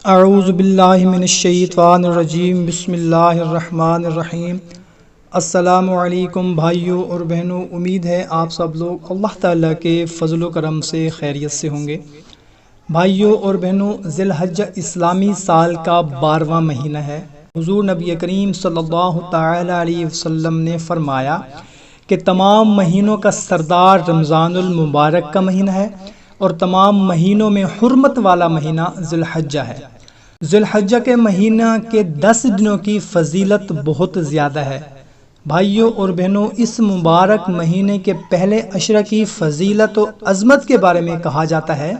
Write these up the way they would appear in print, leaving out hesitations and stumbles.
اعوذ باللہ من الشیطان الرجیم، بسم اللہ الرحمن الرحیم۔ السلام علیکم بھائیوں اور بہنوں، امید ہے آپ سب لوگ اللہ تعالیٰ کے فضل و کرم سے خیریت سے ہوں گے۔ بھائیوں اور بہنوں، ذی الحجہ اسلامی سال کا 12واں مہینہ ہے۔ حضور نبی کریم صلی اللہ تعالیٰ علیہ وسلم نے فرمایا کہ تمام مہینوں کا سردار رمضان المبارک کا مہینہ ہے اور تمام مہینوں میں حرمت والا مہینہ ذی الحجہ ہے۔ ذی الحجہ کے مہینہ کے 10 دنوں کی فضیلت بہت زیادہ ہے۔ بھائیوں اور بہنوں، اس مبارک مہینے کے پہلے عشرہ کی فضیلت و عظمت کے بارے میں کہا جاتا ہے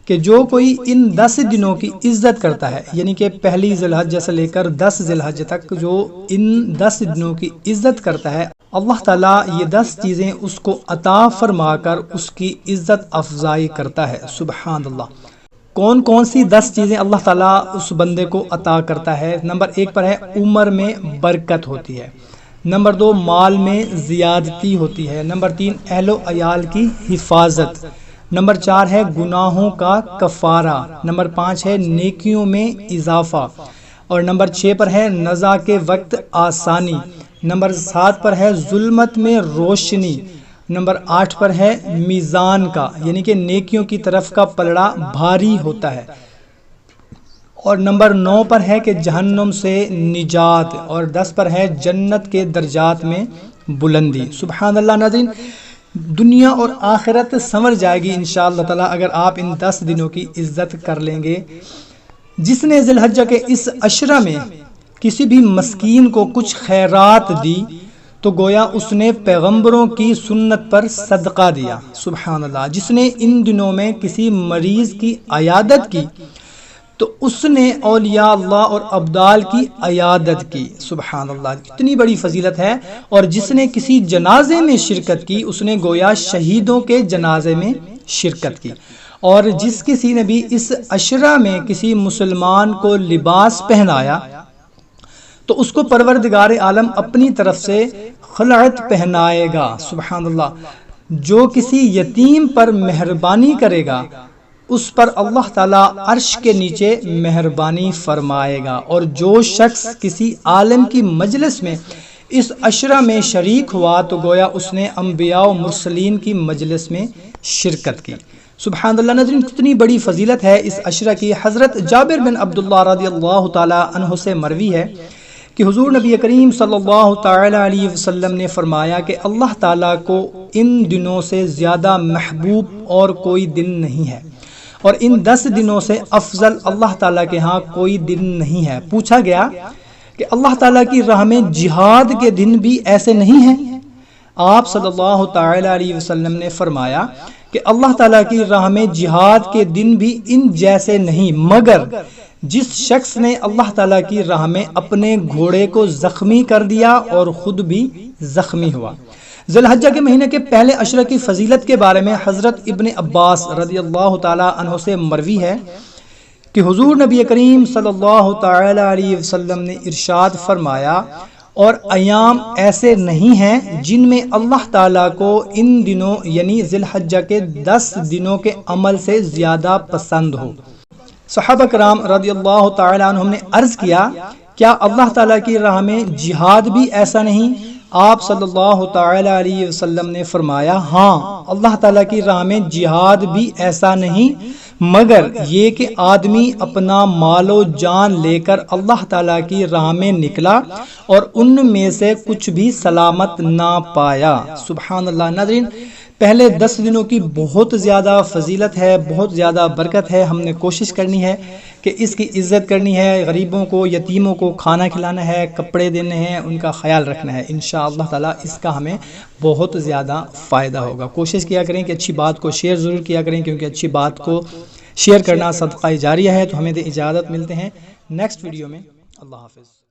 کہ جو کوئی ان 10 دنوں کی عزت کرتا ہے، یعنی کہ پہلی ذی الحجہ سے لے کر 10 ذی الحجہ تک جو ان 10 دنوں کی عزت کرتا ہے، اللہ تعالیٰ یہ 10 چیزیں اس کو عطا فرما کر اس کی عزت افزائی کرتا ہے۔ سبحان اللہ۔ کون کون سی 10 چیزیں اللہ تعالیٰ اس بندے کو عطا کرتا ہے؟ نمبر 1 پر ہے عمر میں برکت ہوتی ہے۔ نمبر 2 مال میں زیادتی ہوتی ہے۔ نمبر 3 اہل و عیال کی حفاظت۔ نمبر 4 ہے گناہوں کا کفارہ۔ نمبر 5 ہے نیکیوں میں اضافہ، اور نمبر 6 پر ہے نزا کے وقت آسانی۔ نمبر 7 پر ہے ظلمت میں روشنی۔ نمبر 8 پر ہے میزان کا، یعنی کہ نیکیوں کی طرف کا پلڑا بھاری ہوتا ہے، اور نمبر 9 پر ہے کہ جہنم سے نجات، اور 10 پر ہے جنت کے درجات میں بلندی۔ سبحان اللہ۔ ناظرین، دنیا اور آخرت سنور جائے گی انشاءاللہ تعالی اگر آپ ان 10 دنوں کی عزت کر لیں گے۔ جس نے ذی الحجہ کے اس عشرہ میں کسی بھی مسکین کو کچھ خیرات دی تو گویا اس نے پیغمبروں کی سنت پر صدقہ دیا۔ سبحان اللہ۔ جس نے ان دنوں میں کسی مریض کی عیادت کی تو اس نے اولیاء اللہ اور ابدال کی عیادت کی۔ سبحان اللہ، اتنی بڑی فضیلت ہے۔ اور جس نے کسی جنازے میں شرکت کی اس نے گویا شہیدوں کے جنازے میں شرکت کی۔ اور جس کسی نے بھی اس عشرہ میں کسی مسلمان کو لباس پہنایا تو اس کو پروردگار عالم اپنی طرف سے خلعت پہنائے گا۔ سبحان اللہ۔ جو کسی یتیم پر مہربانی کرے گا اس پر اللہ تعالیٰ عرش کے نیچے مہربانی فرمائے گا، اور جو شخص کسی عالم کی مجلس میں اس عشرہ میں شریک ہوا تو گویا اس نے انبیاء و مرسلین کی مجلس میں شرکت کی۔ سبحان اللہ۔ ناظرین، کتنی بڑی فضیلت ہے اس عشرہ کی۔ حضرت جابر بن عبداللہ رضی اللہ تعالی عنہ سے مروی ہے کہ حضور نبی کریم صلی اللہ تعالی علیہ وسلم نے فرمایا کہ اللہ تعالیٰ کو ان دنوں سے زیادہ محبوب اور کوئی دن نہیں ہے، اور ان 10 دنوں سے افضل اللہ تعالیٰ کے ہاں کوئی دن نہیں ہے۔ پوچھا گیا کہ اللہ تعالیٰ کی راہ میں جہاد کے دن بھی ایسے نہیں ہیں؟ آپ صلی اللہ تعالی علیہ وسلم نے فرمایا کہ اللہ تعالیٰ کی راہ میں جہاد کے دن بھی ان جیسے نہیں، مگر جس شخص نے اللہ تعالیٰ کی راہ میں اپنے گھوڑے کو زخمی کر دیا اور خود بھی زخمی ہوا۔ ذی الحجہ کے مہینے کے پہلے عشرہ کی فضیلت کے بارے میں حضرت ابن عباس رضی اللہ تعالی عنہ سے مروی ہے کہ حضور نبی کریم صلی اللہ تعالی علیہ وسلم نے ارشاد فرمایا، اور ایام ایسے نہیں ہیں جن میں اللہ تعالیٰ کو ان دنوں یعنی ذی الحجہ کے 10 دنوں کے عمل سے زیادہ پسند ہو۔ صحابہ کرام رضی اللہ تعالی عنہم نے عرض کیا، کیا اللہ تعالیٰ کی راہ میں جہاد بھی ایسا نہیں؟ آپ صلی اللہ تعالی علیہ وسلم نے فرمایا، ہاں، اللہ تعالیٰ کی راہ میں جہاد بھی ایسا نہیں، مگر یہ کہ آدمی اپنا مال و جان لے کر اللہ تعالیٰ کی راہ میں نکلا اور ان میں سے کچھ بھی سلامت نہ پایا۔ سبحان اللہ۔ ناظرین، پہلے 10 دنوں کی بہت زیادہ فضیلت ہے، بہت زیادہ برکت ہے۔ ہم نے کوشش کرنی ہے کہ اس کی عزت کرنی ہے، غریبوں کو، یتیموں کو کھانا کھلانا ہے، کپڑے دینے ہیں، ان کا خیال رکھنا ہے۔ انشاءاللہ تعالی اس کا ہمیں بہت زیادہ فائدہ ہوگا۔ کوشش کیا کریں کہ اچھی بات کو شیئر ضرور کیا کریں، کیونکہ اچھی بات کو شیئر کرنا صدقہ جاریہ ہے۔ تو ہمیں اجازت ملتے ہیں نیکسٹ ویڈیو میں۔ اللہ حافظ۔